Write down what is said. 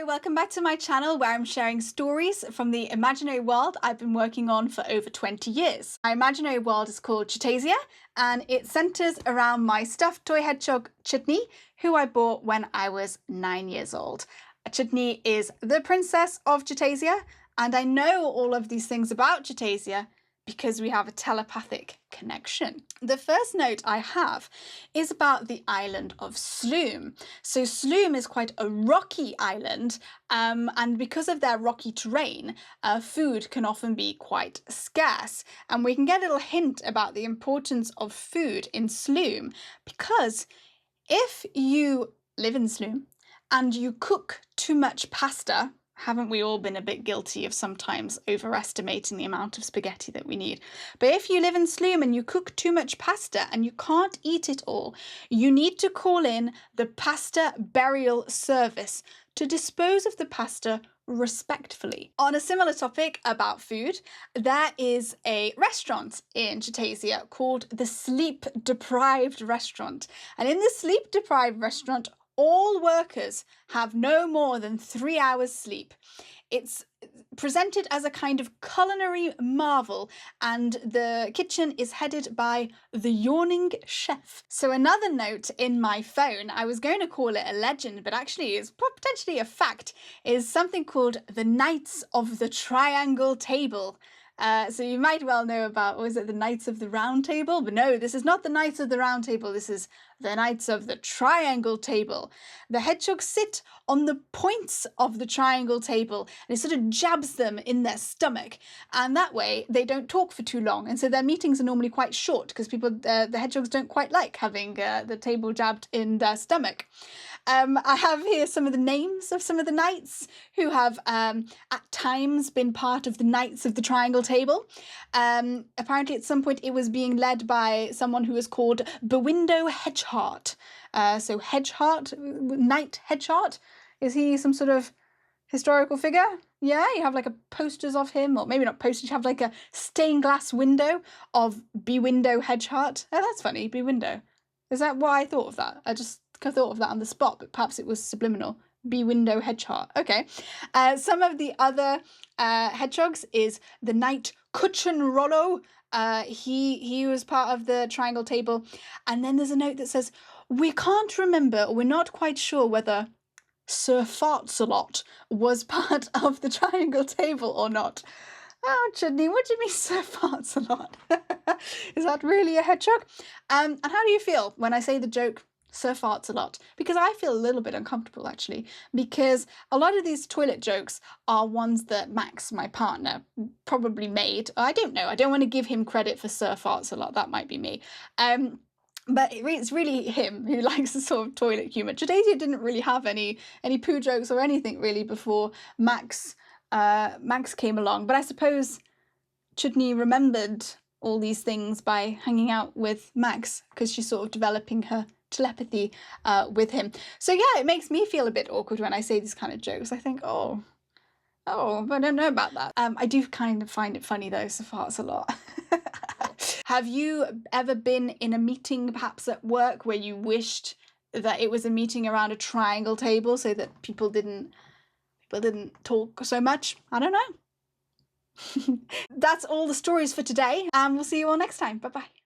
Hello, welcome back to my channel where I'm sharing stories from the imaginary world I've been working on for over 20 years. My imaginary world is called Chutasia and it centres around my stuffed toy hedgehog Chutney, who I bought when I was 9 years old. Chutney is the princess of Chutasia, and I know all of these things about Chutasia because we have a telepathic connection. The first note I have is about the island of Slume. So Slume is quite a rocky island, and because of their rocky terrain, food can often be quite scarce. And we can get a little hint about the importance of food in Slume, because if you live in Slume and you cook too much pasta, haven't we all been a bit guilty of sometimes overestimating the amount of spaghetti that we need? But if you live in Slume and you cook too much pasta and you can't eat it all, you need to call in the pasta burial service to dispose of the pasta respectfully. On a similar topic about food, there is a restaurant in Chutasia called the Sleep Deprived Restaurant. And in the Sleep Deprived Restaurant, all workers have no more than 3 hours sleep. It's presented as a kind of culinary marvel, and the kitchen is headed by the yawning chef. So another note in my phone, I was going to call it a legend, but actually is potentially a fact, is something called the Knights of the Triangle Table. So you might well know about, was it the Knights of the Round Table? But no, this is not the Knights of the Round Table. This is the Knights of the Triangle Table. The hedgehogs sit on the points of the triangle table and it sort of jabs them in their stomach. And that way they don't talk for too long. And so their meetings are normally quite short because the hedgehogs don't quite like having the table jabbed in their stomach. I have here some of the names of some of the knights who have at times been part of the Knights of the Triangle Table. Apparently at some point it was being led by someone who was called Bewindo Hedgeheart. So Hedgeheart, Knight Hedgeheart, is he some sort of historical figure? Yeah, you have like a posters of him, or maybe not posters, you have like a stained glass window of Bewindo Hedgeheart. Oh, that's funny, Bewindo. Is that why I thought of that? I just thought of that on the spot, but perhaps it was subliminal. Bewindo Hedgeheart. Okay. Some of the other hedgehogs is the Knight Cuchin Rollo. He was part of the triangle table. And then there's a note that says, we can't remember, or we're not quite sure whether Sir Fartsalot was part of the triangle table or not. Oh, Chutney, what do you mean Sir Fartsalot? Is that really a hedgehog? And how do you feel when I say the joke Sir Fartsalot? Because I feel a little bit uncomfortable actually, because a lot of these toilet jokes are ones that Max, my partner, probably made. I don't know. I don't want to give him credit for Sir Fartsalot. That might be me. But it's really him who likes the sort of toilet humour. Chutasia didn't really have any poo jokes or anything really before Max came along. But I suppose Chutney remembered all these things by hanging out with Max because she's sort of developing her telepathy with him. So yeah, it makes me feel a bit awkward when I say these kind of jokes. I think, oh, I don't know about that. I do kind of find it funny though, so far it's a lot. Have you ever been in a meeting, perhaps at work, where you wished that it was a meeting around a triangle table so that people didn't talk so much? I don't know. That's all the stories for today, and we'll see you all next time. Bye bye.